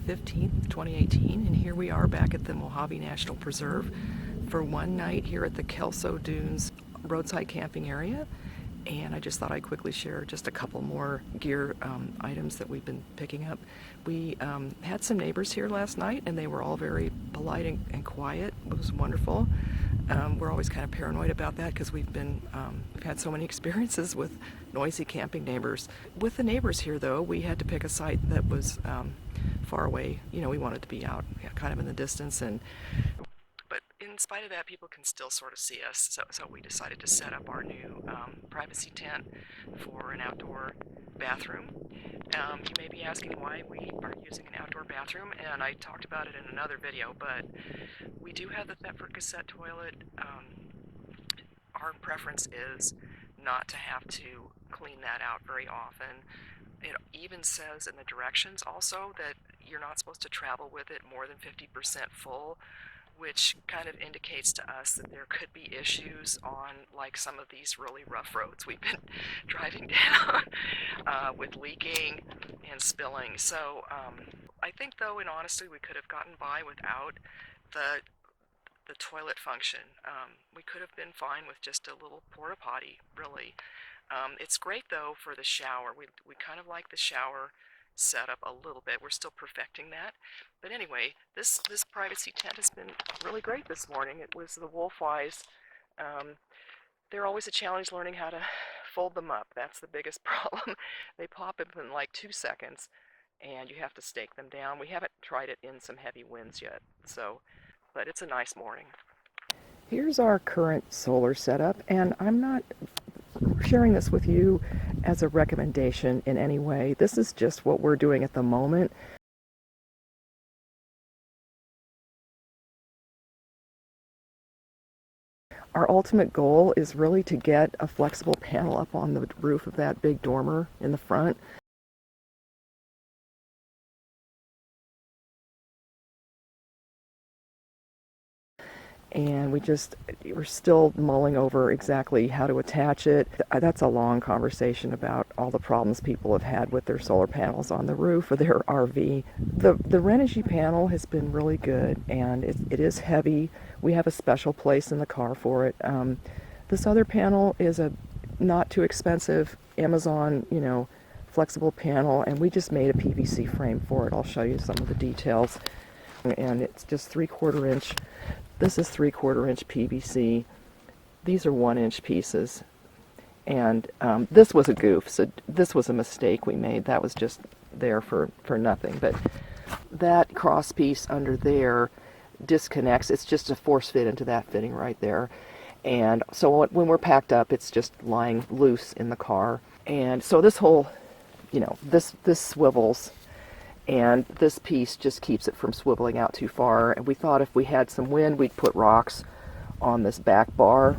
15th, 2018, and here we are back at the Mojave National Preserve for one night here at the Kelso Dunes roadside camping area. And I just thought I'd quickly share just a couple more gear items that we've been picking up. We had some neighbors here last night, and they were all very polite and quiet. It was wonderful. We're always kind of paranoid about that because we've had so many experiences with noisy camping neighbors. With the neighbors here, though, we had to pick a site that was far away. You know, we wanted to be out kind of in the distance, but in spite of that, people can still sort of see us. So we decided to set up our new privacy tent for an outdoor bathroom. You may be asking why we are using an outdoor bathroom, and I talked about it in another video, but we do have the Thetford cassette toilet. Our preference is not to have to clean that out very often. It even says in the directions also that you're not supposed to travel with it more than 50% full, which kind of indicates to us that there could be issues on like some of these really rough roads we've been driving down with leaking and spilling. So I think, though, in honesty, we could have gotten by without the toilet function. We could have been fine with just a little porta potty, really. It's great, though, for the shower. We kind of like the shower set up a little bit. We're still perfecting that. But anyway, this privacy tent has been really great this morning. It was the Wolfwise. They're always a challenge learning how to fold them up. That's the biggest problem. They pop up in like 2 seconds, and you have to stake them down. We haven't tried it in some heavy winds yet, but it's a nice morning. Here's our current solar setup, and I'm not sharing this with you as a recommendation in any way. This is just what we're doing at the moment. Our ultimate goal is really to get a flexible panel up on the roof of that big dormer in the front. And we're still mulling over exactly how to attach it. That's a long conversation about all the problems people have had with their solar panels on the roof of their RV. The Renogy panel has been really good, and it is heavy. We have a special place in the car for it. This other panel is a not too expensive Amazon, flexible panel, and we just made a PVC frame for it. I'll show you some of the details. And it's just 3/4 inch. This is 3/4 inch PVC. These are 1-inch pieces. And this was a goof, so this was a mistake we made. That was just there for nothing. But that cross piece under there disconnects. It's just a force fit into that fitting right there. And so when we're packed up, it's just lying loose in the car. And so this whole, this swivels. And this piece just keeps it from swiveling out too far. And we thought if we had some wind, we'd put rocks on this back bar.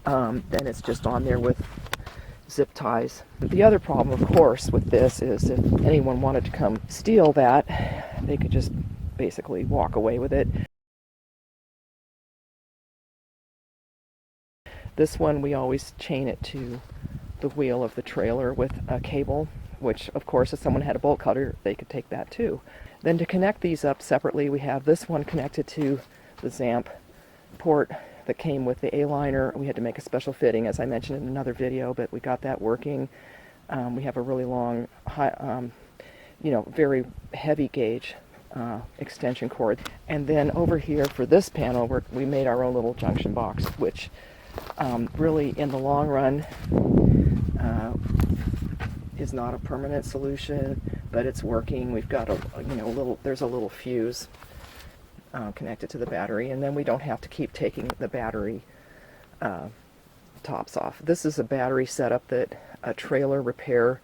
Then it's just on there with zip ties. The other problem, of course, with this is if anyone wanted to come steal that, they could just basically walk away with it. This one, we always chain it to the wheel of the trailer with a cable, which, of course, if someone had a bolt cutter, they could take that too. Then to connect these up separately, we have this one connected to the ZAMP port that came with the Aliner. We had to make a special fitting, as I mentioned in another video, but we got that working. We have a really long, very heavy gauge extension cord. And then over here for this panel, we made our own little junction box, which really, in the long run, is not a permanent solution, but it's working. We've got there's a little fuse connected to the battery, and then we don't have to keep taking the battery tops off. This is a battery setup that a trailer repair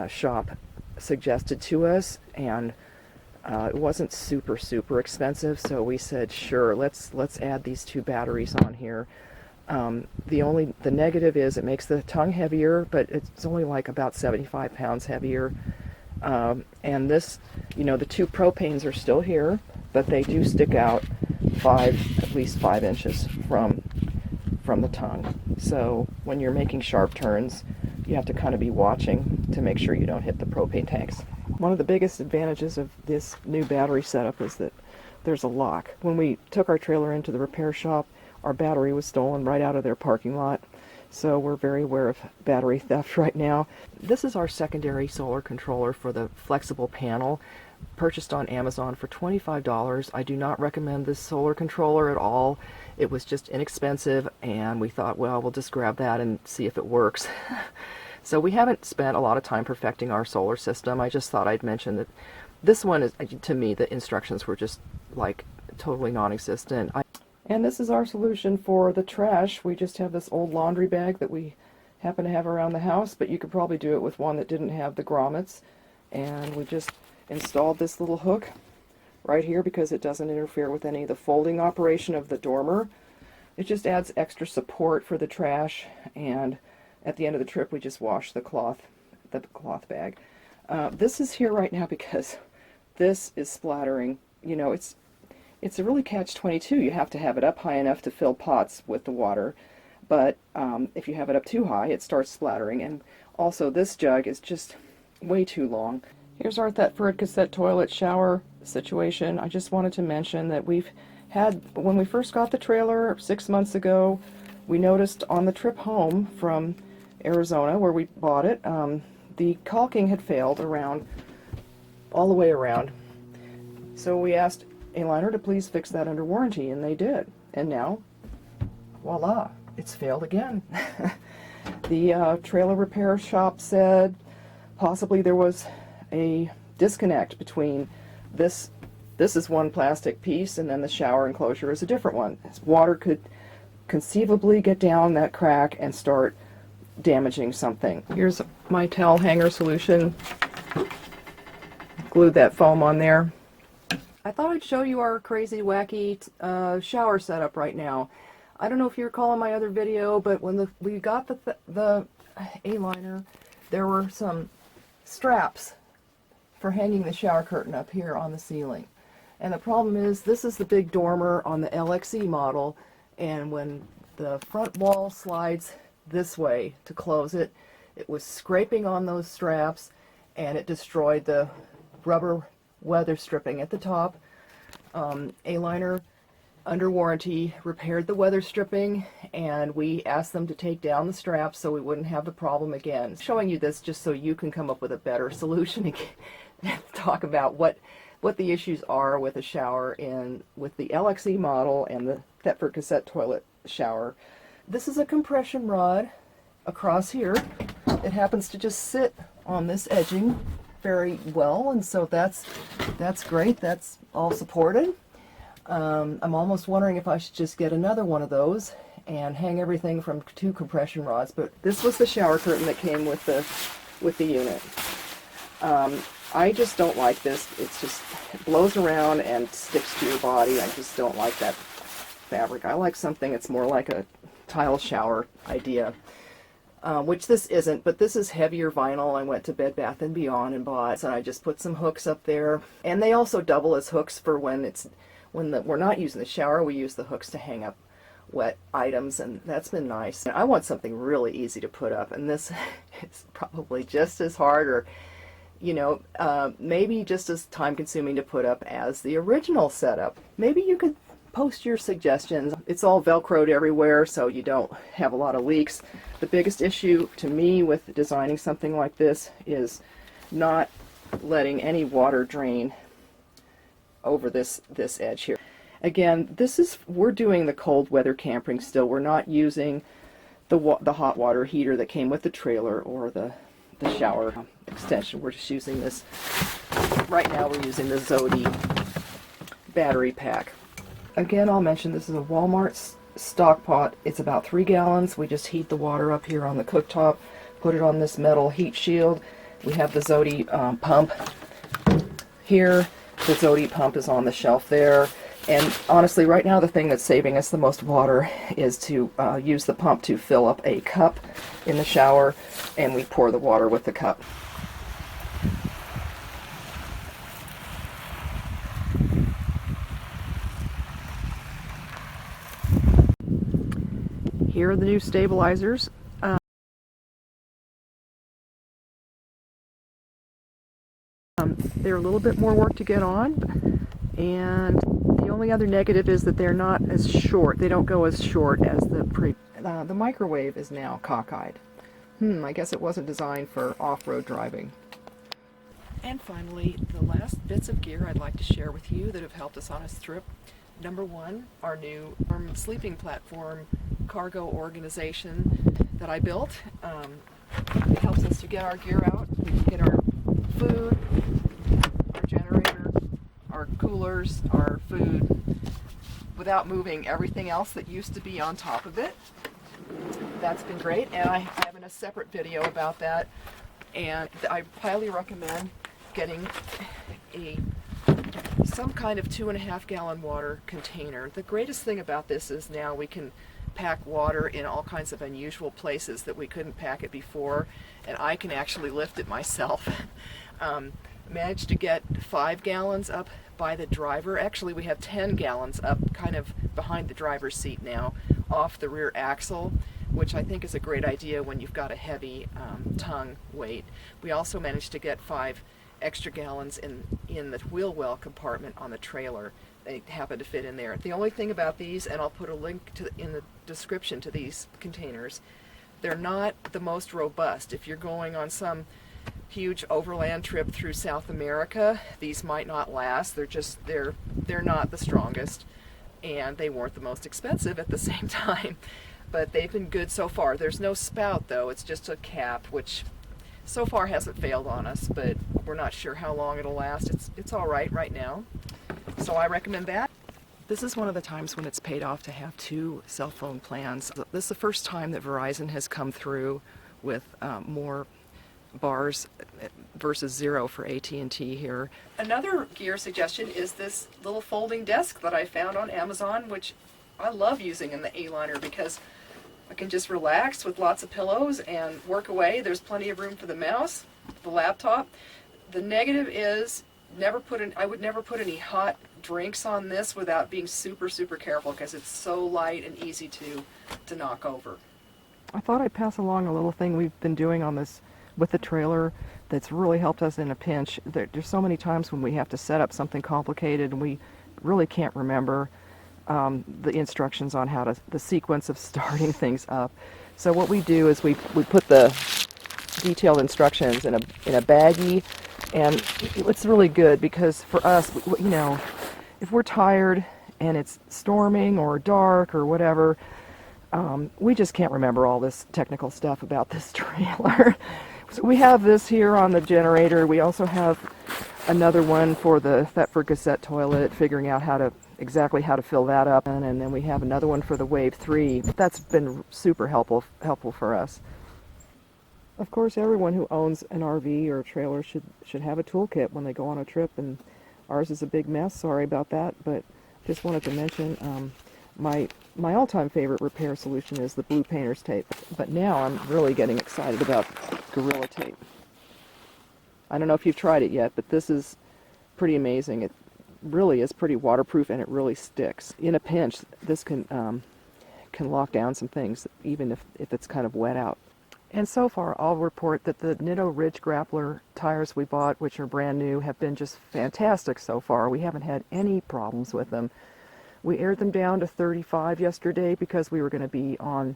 shop suggested to us, and it wasn't super expensive, so we said, sure, let's add these 2 batteries on here. The negative is it makes the tongue heavier, but it's only like about 75 pounds heavier. And this, the 2 propanes are still here, but they do stick out at least 5 inches from the tongue. So when you're making sharp turns, you have to kind of be watching to make sure you don't hit the propane tanks. One of the biggest advantages of this new battery setup is that there's a lock. When we took our trailer into the repair shop, our battery was stolen right out of their parking lot. So we're very aware of battery theft right now. This is our secondary solar controller for the flexible panel, purchased on Amazon for $25. I do not recommend this solar controller at all. It was just inexpensive, and we thought, well, we'll just grab that and see if it works. So we haven't spent a lot of time perfecting our solar system. I just thought I'd mention that this one is, to me, the instructions were just like totally non-existent. And this is our solution for the trash. We just have this old laundry bag that we happen to have around the house, but you could probably do it with one that didn't have the grommets. And we just installed this little hook right here because it doesn't interfere with any of the folding operation of the dormer. It just adds extra support for the trash, and at the end of the trip we just wash the cloth bag. This is here right now because this is splattering. You know, it's a really catch-22. You have to have it up high enough to fill pots with the water, but if you have it up too high, it starts splattering. And also, this jug is just way too long. Here's our Thetford cassette toilet shower situation. I just wanted to mention that we've had, when we first got the trailer 6 months ago, we noticed on the trip home from Arizona, where we bought it, the caulking had failed all the way around. So we asked Aliner to please fix that under warranty, and they did. And now, voila, it's failed again. The trailer repair shop said possibly there was a disconnect between this is one plastic piece, and then the shower enclosure is a different one. Water could conceivably get down that crack and start damaging something. Here's my towel hanger solution. Glued that foam on there. I thought I'd show you our crazy, wacky shower setup right now. I don't know if you recall in my other video, but when we got the Aliner, there were some straps for hanging the shower curtain up here on the ceiling. And the problem is, this is the big dormer on the LXE model, and when the front wall slides this way to close it, it was scraping on those straps, and it destroyed the rubber weather stripping at the top. Aliner, under warranty, repaired the weather stripping, and we asked them to take down the straps so we wouldn't have the problem again. I'm showing you this just so you can come up with a better solution and talk about what the issues are with a shower with the LXE model and the Thetford cassette toilet shower. This is a compression rod across here. It happens to just sit on this edging very well, and so that's great. That's all supported. I'm almost wondering if I should just get another one of those and hang everything from 2 compression rods. But this was the shower curtain that came with the unit. I just don't like this. It blows around and sticks to your body. I just don't like that fabric. I like something that's more like a tile shower idea. Which this isn't, but this is heavier vinyl. I went to Bed Bath & Beyond and bought, so I just put some hooks up there. And they also double as hooks for when we're not using the shower. We use the hooks to hang up wet items, and that's been nice. I want something really easy to put up, and this is probably just as hard, or maybe just as time-consuming to put up as the original setup. Maybe you could post your suggestions. It's all Velcroed everywhere, so you don't have a lot of leaks. The biggest issue to me with designing something like this is not letting any water drain over this edge here. Again, we're doing the cold weather camping still. We're not using the hot water heater that came with the trailer or the shower extension. We're just using this. Right now we're using the Zodi battery pack. Again, I'll mention this is a Walmart stock pot. It's about 3 gallons. We just heat the water up here on the cooktop, put it on this metal heat shield. We have the Zodi pump here. The Zodi pump is on the shelf there. And honestly, right now the thing that's saving us the most water is to use the pump to fill up a cup in the shower, and we pour the water with the cup. Here are the new stabilizers. They're a little bit more work to get on, and the only other negative is that they're not as short. They don't go as short as the microwave is now cockeyed. I guess it wasn't designed for off-road driving. And finally, the last bits of gear I'd like to share with you that have helped us on this trip. Number one, our new sleeping platform cargo organization that I built. It helps us to get our gear out. We can get our food, our generator, our coolers, our food, without moving everything else that used to be on top of it. That's been great, and I have a separate video about that, and I highly recommend getting some kind of 2.5 gallon water container. The greatest thing about this is now we can pack water in all kinds of unusual places that we couldn't pack it before, and I can actually lift it myself. Managed to get 5 gallons up by the driver. Actually, we have 10 gallons up kind of behind the driver's seat now, off the rear axle, which I think is a great idea when you've got a heavy tongue weight. We also managed to get 5 extra gallons in the wheel well compartment on the trailer. They happen to fit in there. The only thing about these, and I'll put a link in the description to these containers, they're not the most robust. If you're going on some huge overland trip through South America, these might not last. They're not the strongest, and they weren't the most expensive at the same time, but they've been good so far. There's no spout though, it's just a cap, which so far hasn't failed on us, but we're not sure how long it'll last. It's all right now, so I recommend that. This is one of the times when it's paid off to have 2 cell phone plans. This is the first time that Verizon has come through with more bars versus 0 for AT&T here. Another gear suggestion is this little folding desk that I found on Amazon, which I love using in the Aliner because I can just relax with lots of pillows and work away. There's plenty of room for the mouse, the laptop. The negative is I would never put any hot drinks on this without being super careful because it's so light and easy to knock over. I thought I'd pass along a little thing we've been doing on this with the trailer that's really helped us in a pinch. There's so many times when we have to set up something complicated and we really can't remember the instructions on the sequence of starting things up. So what we do is we put the detailed instructions in a baggie, and it's really good because for us, you know, if we're tired and it's storming or dark or whatever, we just can't remember all this technical stuff about this trailer. So we have this here on the generator. We also have another one for the Thetford cassette toilet, figuring out exactly how to fill that up, and then we have another one for the Wave 3. That's been super helpful for us. Of course, everyone who owns an RV or a trailer should have a toolkit when they go on a trip, and ours is a big mess. Sorry about that, but just wanted to mention my all-time favorite repair solution is the blue painter's tape, but now I'm really getting excited about Gorilla Tape. I don't know if you've tried it yet, but this is pretty amazing. It really is pretty waterproof, and it really sticks. In a pinch, this can lock down some things, even if it's kind of wet out. And so far, I'll report that the Nitto Ridge Grappler tires we bought, which are brand new, have been just fantastic so far. We haven't had any problems with them. We aired them down to 35 yesterday because we were going to be on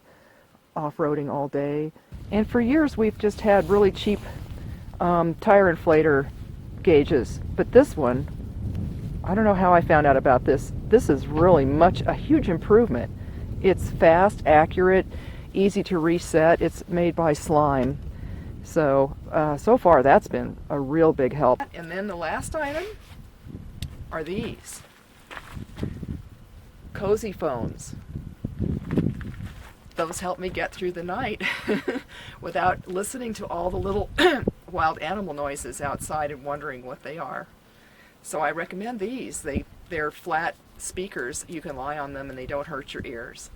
off-roading all day. And for years, we've just had really cheap tire inflator gauges. But this one, I don't know how I found out about this. This is really a huge improvement. It's fast, accurate, easy to reset. It's made by Slime. So far that's been a real big help. And then the last item are these cozy phones. Those help me get through the night without listening to all the little wild animal noises outside and wondering what they are. So I recommend these. They're flat speakers. You can lie on them and they don't hurt your ears.